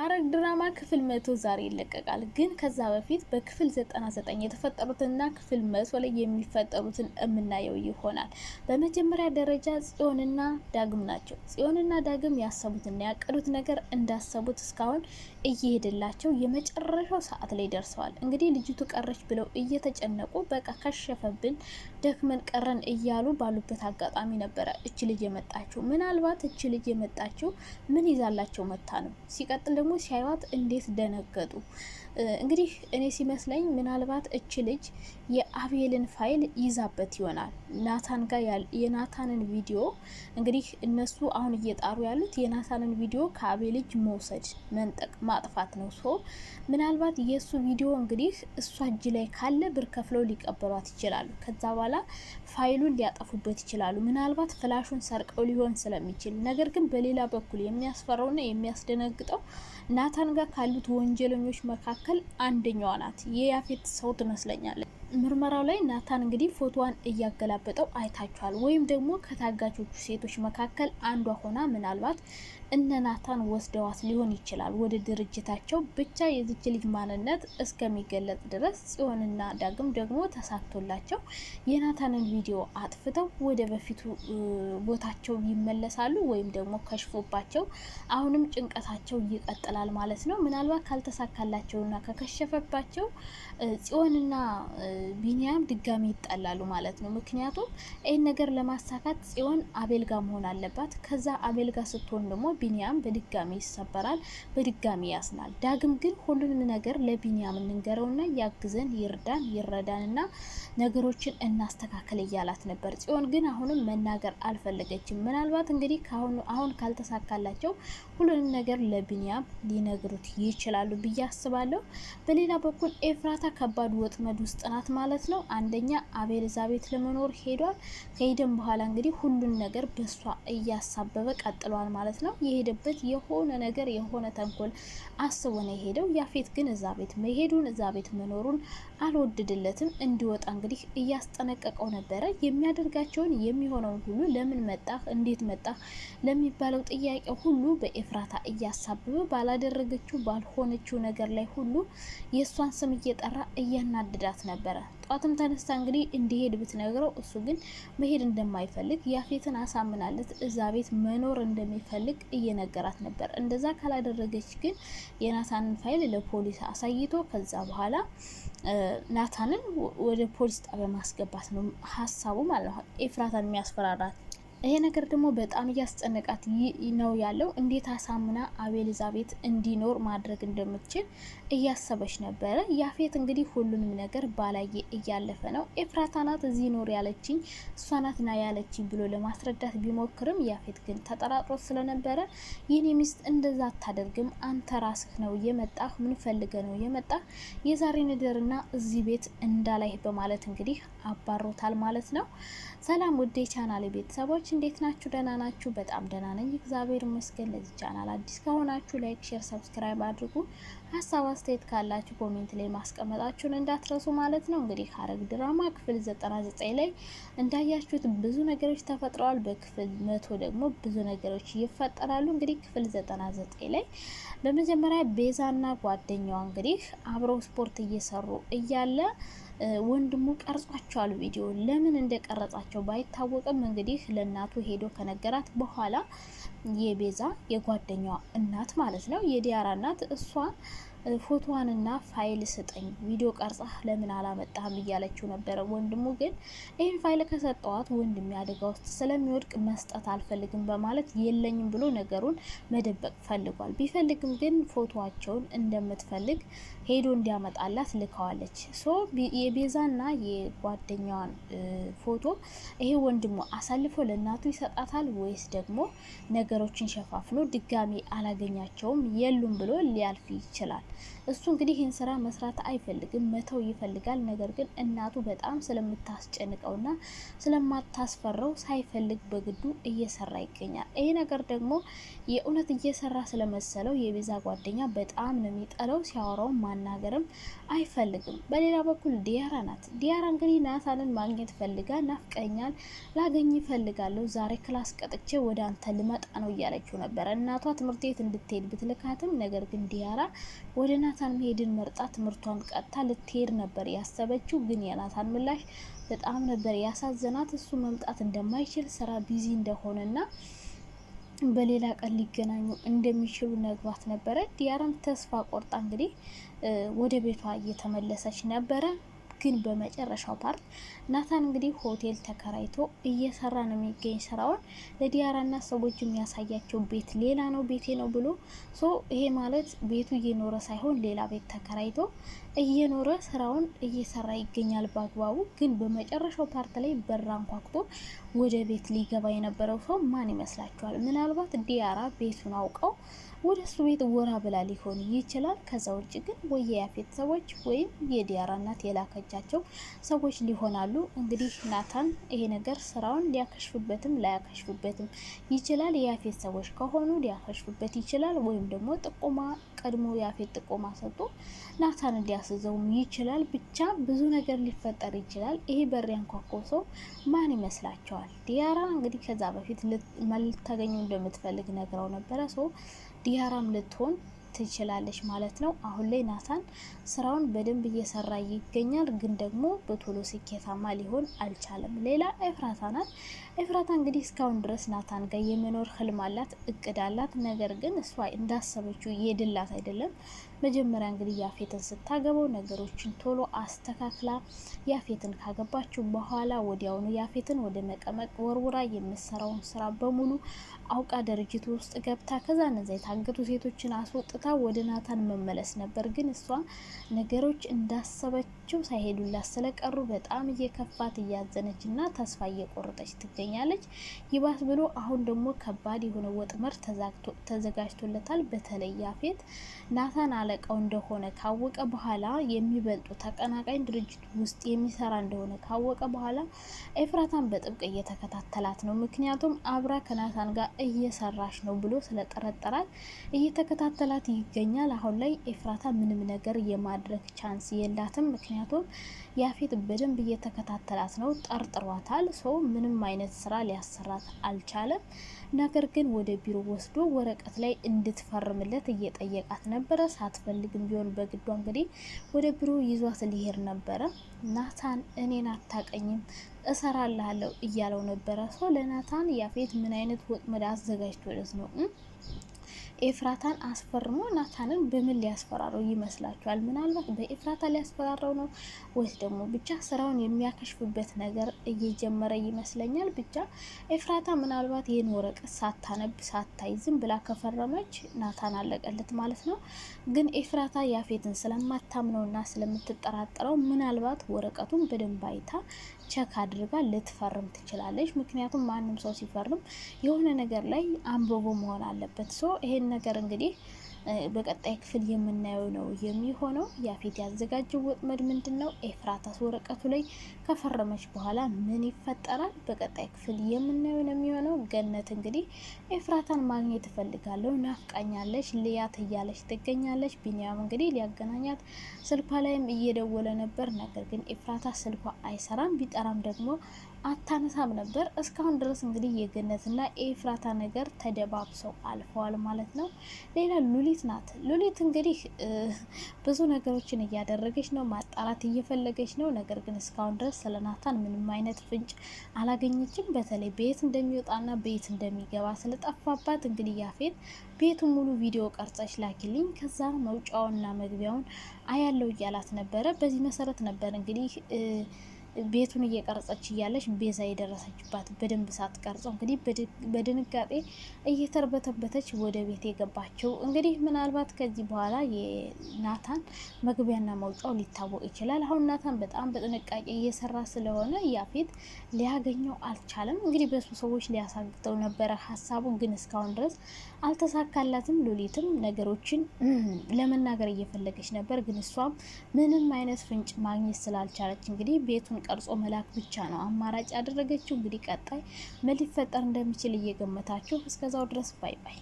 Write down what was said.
ሐረግ ድራማ ክፍል 100 ዛሬ ይለቀቃል። ግን ከዛ በፊት በክፍል 99 የተፈጠሩትና ክፍል 100 ላይ የሚፈጠሩትን የምናየው ይሆናል። በመጀመሪያ ደረጃ ጽዮንና ዳግም ናቸው። ጽዮንና ዳግም ያሰቡትና ያቀዱት ነገር እንዳሰቡት እስካሁን እየሄደላቸው የመጨረሻው ሰዓት ላይ ደርሰዋል። እንግዲህ ልጅቱ ቀረች ብለው እየተጨነቁ በቃ ከሸፈብን ደክመን ቀረን እያሉ ባሉበት አጋጣሚ ነበረ እች ልጅ የመጣችው። ምናልባት እች ልጅ የመጣችው ምን ይዛላቸው መታ ነው? ሲቀጥል ደግሞ ሲያዩት እንዴት ደነገጡ። እንግዲህ እኔ ሲመስለኝ ምናልባት እች ልጅ የአቤልን ፋይል ይዛበት ይሆናል። ናታን ጋር የናታንን ቪዲዮ እንግዲህ እነሱ አሁን እየጣሩ ያሉት የናታንን ቪዲዮ ከአቤል እጅ መውሰድ፣ መንጠቅ፣ ማጥፋት ነው። ሶ ምናልባት የእሱ ቪዲዮ እንግዲህ እሷ እጅ ላይ ካለ ብር ከፍለው ሊቀበሏት ይችላሉ። ከዛ በኋላ ፋይሉን ሊያጠፉበት ይችላሉ። ምናልባት ፍላሹን ሰርቀው ሊሆን ስለሚችል። ነገር ግን በሌላ በኩል የሚያስፈራውና የሚያስደነግጠው ናታን ጋር ካሉት ወንጀለኞች መካከል አንደኛዋ ናት። የያፌት ሰው ትመስለኛለች። ምርመራው ላይ ናታን እንግዲህ ፎቶዋን እያገላበጠው አይታችኋል። ወይም ደግሞ ከታጋቾቹ ሴቶች መካከል አንዷ ሆና ምናልባት እነ ናታን ወስደዋት ሊሆን ይችላል ወደ ድርጅታቸው። ብቻ የዚች ልጅ ማንነት እስከሚገለጽ ድረስ ጽዮንና ዳግም ደግሞ ተሳክቶላቸው የናታንን ቪዲዮ አጥፍተው ወደ በፊቱ ቦታቸው ይመለሳሉ። ወይም ደግሞ ከሽፎባቸው አሁንም ጭንቀታቸው ይቀጥላል ማለት ነው። ምናልባት ካልተሳካላቸውና ከከሸፈባቸው ጽዮንና ቢኒያም ድጋሚ ይጣላሉ ማለት ነው። ምክንያቱም ይህን ነገር ለማሳካት ጽዮን አቤል ጋር መሆን አለባት። ከዛ አቤል ጋር ስትሆን ደግሞ ቢኒያም በድጋሚ ይሰበራል፣ በድጋሚ ያስናል። ዳግም ግን ሁሉንም ነገር ለቢኒያም እንንገረውና ያግዘን፣ ይርዳን፣ ይረዳንና ነገሮችን እናስተካከል እያላት ነበር። ጽዮን ግን አሁንም መናገር አልፈለገችም። ምናልባት እንግዲህ አሁን ካልተሳካላቸው ሁሉንም ነገር ለቢኒያም ሊነግሩት ይችላሉ ብዬ አስባለሁ። በሌላ በኩል ኤፍራታ ከባድ ወጥመድ ውስጥ ናት ማለት ነው። አንደኛ አቤል እዛ ቤት ለመኖር ሄዷል። ከሄደም በኋላ እንግዲህ ሁሉን ነገር በሷ እያሳበበ ቀጥሏል ማለት ነው። የሄደበት የሆነ ነገር የሆነ ተንኮል አስቦ ነው የሄደው። ያፌት ግን እዛ ቤት መሄዱን እዛ ቤት መኖሩን አልወደደለትም። እንዲወጣ እንግዲህ እያስጠነቀቀው ነበረ። የሚያደርጋቸውን የሚሆነውን ሁሉ ለምን መጣህ፣ እንዴት መጣህ ለሚባለው ጥያቄ ሁሉ በኤፍራታ እያሳበበ ባላደረገችው ባልሆነችው ነገር ላይ ሁሉ የእሷን ስም እየጠራ እያናድዳት ነበረ። ጧትም ተነስታ እንግዲህ እንዲሄድ ብትነግረው እሱ ግን መሄድ እንደማይፈልግ ያፌትን አሳምናለት እዛ ቤት መኖር እንደሚፈልግ እየነገራት ነበር። እንደዛ ካላደረገች ግን የናታንን ፋይል ለፖሊስ አሳይቶ ከዛ በኋላ ናታንን ወደ ፖሊስ ጣቢያ ማስገባት ነው ሀሳቡ ማለት ነው። ኤፍራታን የሚያስፈራራት ይሄ ነገር ደግሞ በጣም እያስጨነቃት ነው ያለው። እንዴት አሳምና አቤል እዛ ቤት እንዲኖር ማድረግ እንደምትችል እያሰበች ነበረ። ያፌት እንግዲህ ሁሉንም ነገር ባላየ እያለፈ ነው። ኤፍራታ ናት እዚህ ኖር ያለችኝ፣ እሷ ናት ና ያለችኝ ብሎ ለማስረዳት ቢሞክርም ያፌት ግን ተጠራጥሮ ስለነበረ የኔ ሚስት እንደዛ አታደርግም፣ አንተ ራስህ ነው የመጣህ፣ ምን ፈልገ ነው የመጣህ፣ የዛሬ ንደርና እዚህ ቤት እንዳላይ በማለት እንግዲህ አባሮታል ማለት ነው። ሰላም ውዴ ቻናል ቤተሰቦች እንዴት ናችሁ? ደህና ናችሁ? በጣም ደህና ነኝ እግዚአብሔር ይመስገን። ለዚህ ቻናል አዲስ ከሆናችሁ ላይክ፣ ሼር፣ ሰብስክራይብ አድርጉ። ሀሳብ አስተያየት ካላችሁ ኮሜንት ላይ ማስቀመጣችሁን እንዳትረሱ ማለት ነው። እንግዲህ ሐረግ ድራማ ክፍል 99 ላይ እንዳያችሁት ብዙ ነገሮች ተፈጥረዋል። በክፍል 100 ደግሞ ብዙ ነገሮች ይፈጠራሉ። እንግዲህ ክፍል 99 ላይ በመጀመሪያ ቤዛና ጓደኛዋ እንግዲህ አብረው ስፖርት እየሰሩ እያለ ወንድሙ ቀርጿቸዋል። ቪዲዮ ለምን እንደቀረጻቸው ባይታወቅም እንግዲህ ለእናቱ ሄዶ ከነገራት በኋላ የቤዛ የጓደኛዋ እናት ማለት ነው የዲያራ እናት እሷ ፎቶዋንና ፋይል ስጠኝ ቪዲዮ ቀርጻ ለምን አላመጣህም እያለችው ነበረ። ወንድሙ ግን ይህን ፋይል ከሰጠዋት ወንድሜ አደጋ ውስጥ ስለሚወድቅ መስጠት አልፈልግም በማለት የለኝም ብሎ ነገሩን መደበቅ ፈልጓል። ቢፈልግም ግን ፎቶዋቸውን እንደምትፈልግ ሄዶ እንዲያመጣላት ልከዋለች። ሶ የቤዛና የጓደኛዋን ፎቶ ይሄ ወንድሙ አሳልፎ ለእናቱ ይሰጣታል ወይስ ደግሞ ነገሮችን ሸፋፍኖ ድጋሚ አላገኛቸውም የሉም ብሎ ሊያልፍ ይችላል? እሱ እንግዲህ ይህን ስራ መስራት አይፈልግም፣ መተው ይፈልጋል። ነገር ግን እናቱ በጣም ስለምታስጨንቀውና ስለማታስፈራው ሳይፈልግ በግዱ እየሰራ ይገኛል። ይሄ ነገር ደግሞ የእውነት እየሰራ ስለመሰለው የቤዛ ጓደኛ በጣም ነው የሚጠላው። ሲያወራው ማናገርም አይፈልግም። በሌላ በኩል ዲያራ ናት። ዲያራ እንግዲህ ናታንን ማግኘት ፈልጋ ናፍቀኛል፣ ላገኝ ይፈልጋለሁ፣ ዛሬ ክላስ ቀጥቼ ወደ አንተ ልመጣ ነው እያለችው ነበረ። እናቷ ትምህርት ቤት እንድትሄድ ብትልካትም ነገር ግን ዲያራ ወደ ናታን መሄድን መርጣ ትምህርቷን ቀጥታ ልትሄድ ነበር ያሰበችው። ግን የናታን ምላሽ በጣም ነበር ያሳዘናት። እሱ መምጣት እንደማይችል ስራ ቢዚ እንደሆነና በሌላ ቀን ሊገናኙ እንደሚችሉ ነግሯት ነበረ። ዲያራም ተስፋ ቆርጣ እንግዲህ ወደ ቤቷ እየተመለሰች ነበረ። ግን በመጨረሻው ፓርት ናታን እንግዲህ ሆቴል ተከራይቶ እየሰራ ነው የሚገኝ ስራውን። ለዲያራና ሰዎች የሚያሳያቸው ቤት ሌላ ነው፣ ቤቴ ነው ብሎ ይሄ ማለት ቤቱ እየኖረ ሳይሆን ሌላ ቤት ተከራይቶ እየኖረ ስራውን እየሰራ ይገኛል በአግባቡ። ግን በመጨረሻው ፓርት ላይ በር አንኳኩቶ ወደ ቤት ሊገባ የነበረው ሰው ማን ይመስላችኋል? ምናልባት ዲያራ ቤቱን አውቀው ወደ እሱ ቤት ወራ ብላ ሊሆን ይችላል። ከዛ ውጭ ግን ወይ የያፌት ሰዎች ወይም የዲያራ እናት የላከቻቸው ሰዎች ሊሆናሉ። እንግዲህ ናታን ይሄ ነገር ስራውን ሊያከሽፍበትም ላያከሽፍበትም ይችላል። የያፌት ሰዎች ከሆኑ ሊያከሽፍበት ይችላል፣ ወይም ደግሞ ጥቆማ ቀድሞ ያፌት ጥቆማ ሰጥቶ ናታን ሊያስዘውም ይችላል። ብቻ ብዙ ነገር ሊፈጠር ይችላል። ይሄ በር ያንኳኳው ሰው ማን ይመስላችኋል? ዲያራ እንግዲህ ከዛ በፊት ልታገኙ እንደምትፈልግ ነግረው ነበረ። ዲያራም ልትሆን ትችላለች ማለት ነው። አሁን ላይ ናታን ስራውን በደንብ እየሰራ ይገኛል፣ ግን ደግሞ በቶሎ ስኬታማ ሊሆን አልቻለም። ሌላ ኤፍራታ ናት። ኤፍራታ እንግዲህ እስካሁን ድረስ ናታን ጋር የመኖር ህልም አላት፣ እቅድ አላት። ነገር ግን እሷ እንዳሰበችው የድላት አይደለም። መጀመሪያ እንግዲህ ያፌትን ስታገባው ነገሮችን ቶሎ አስተካክላ ያፌትን ካገባችው በኋላ ወዲያውኑ ያፌትን ወደ መቀመቅ ወርውራ የምትሰራውን ስራ በሙሉ አውቃ ድርጅቱ ውስጥ ገብታ ከዛ እነዛ የታገቱ ሴቶችን አስወጥታ ወደ ናታን መመለስ ነበር። ግን እሷ ነገሮች እንዳሰበችው ሳይሄዱላት ስለቀሩ በጣም እየከፋት እያዘነች እና ተስፋ እየቆረጠች ትገኛለች። ይባስ ብሎ አሁን ደግሞ ከባድ የሆነ ወጥመድ ተዘጋጅቶለታል። በተለይ ያፌት ናታን አለቃው እንደሆነ ካወቀ በኋላ የሚበልጡ ተቀናቃኝ ድርጅት ውስጥ የሚሰራ እንደሆነ ካወቀ በኋላ ኤፍራታን በጥብቅ እየተከታተላት ነው። ምክንያቱም አብራ ከናታን ጋር እየሰራች ነው ብሎ ስለጠረጠራት እየተከታተላት ይገኛል። አሁን ላይ ኤፍራታ ምንም ነገር የማድረግ ቻንስ የላትም። ምክንያቱም ያፌት በደንብ እየተከታተላት ነው፣ ጠርጥሯታል። ምንም አይነት ስራ ሊያሰራት አልቻለም። ነገር ግን ወደ ቢሮ ወስዶ ወረቀት ላይ እንድትፈርምለት እየጠየቃት ነበረ። ሳትፈልግም ቢሆን በግዷ እንግዲህ ወደ ቢሮ ይዟት ሊሄድ ነበረ። ናታን እኔን አታቀኝም እሰራልሃለሁ እያለው ነበረ። ለናታን ያፌት ምን አይነት ወጥመድ አዘጋጅቶለት ነው ኤፍራታን አስፈርሞ ናታንን በምን ሊያስፈራረው ይመስላችኋል? ምናልባት በኤፍራታ ሊያስፈራረው ነው ወይስ ደግሞ ብቻ ስራውን የሚያከሽፍበት ነገር እየጀመረ ይመስለኛል። ብቻ ኤፍራታ ምናልባት ይህን ወረቀት ሳታነብ ሳታይ ዝም ብላ ከፈረመች ናታን አለቀለት ማለት ነው። ግን ኤፍራታ ያፌትን ስለማታምነውና ስለምትጠራጠረው ምናልባት ወረቀቱን በደንብ አይታ ቸክ አድርጋ ልትፈርም ትችላለች። ምክንያቱም ማንም ሰው ሲፈርም የሆነ ነገር ላይ አንብቦ መሆን አለበት። ይሄን ነገር እንግዲህ በቀጣይ ክፍል የምናየው ነው የሚሆነው። ያፌት ያዘጋጀው ወጥመድ ምንድን ነው? ኤፍራታስ ወረቀቱ ላይ ከፈረመች በኋላ ምን ይፈጠራል? በቀጣይ ክፍል የምናየው ነው የሚሆነው። ገነት እንግዲህ ኤፍራታን ማግኘት እፈልጋለሁ፣ ናፍቃኛለች፣ ልያት እያለች ትገኛለች። ቢኒያም እንግዲህ ሊያገናኛት ስልኳ ላይም እየደወለ ነበር። ነገር ግን ኤፍራታ ስልኳ አይሰራም፣ ቢጠራም ደግሞ አታነሳም ነበር። እስካሁን ድረስ እንግዲህ የገነትና ኤፍራታ ነገር ተደባብሰው አልፈዋል ማለት ነው። ሌላ ሉሊት ናት። ሉሊት እንግዲህ ብዙ ነገሮችን እያደረገች ነው፣ ማጣራት እየፈለገች ነው። ነገር ግን እስካሁን ድረስ ስለ ናታን ምንም አይነት ፍንጭ አላገኘችም። በተለይ ቤት እንደሚወጣና ቤት እንደሚገባ ስለጠፋባት እንግዲህ ያፌት ቤቱን ሙሉ ቪዲዮ ቀርጸሽ ላኪልኝ፣ ከዛ መውጫውንና መግቢያውን አያለው እያላት ነበረ። በዚህ መሰረት ነበር እንግዲህ ቤቱን እየቀረጸች እያለች ቤዛ የደረሰችባት በደንብ ሳትቀርጸው እንግዲህ በድንጋጤ እየተርበተበተች ወደ ቤት የገባቸው። እንግዲህ ምናልባት ከዚህ በኋላ የናታን መግቢያና መውጫው ሊታወቅ ይችላል። አሁን ናታን በጣም በጥንቃቄ እየሰራ ስለሆነ ያፌት ሊያገኘው አልቻለም። እንግዲህ በሱ ሰዎች ሊያሳግተው ነበረ ሀሳቡ፣ ግን እስካሁን ድረስ አልተሳካላትም። ሉሊትም ነገሮችን ለመናገር እየፈለገች ነበር፣ ግን እሷም ምንም አይነት ፍንጭ ማግኘት ስላልቻለች እንግዲህ ቤቱን ቀርጾ መላክ ብቻ ነው አማራጭ ያደረገችው። እንግዲህ ቀጣይ ምን ሊፈጠር እንደሚችል እየገመታችሁ እስከዛው ድረስ ባይ ባይ።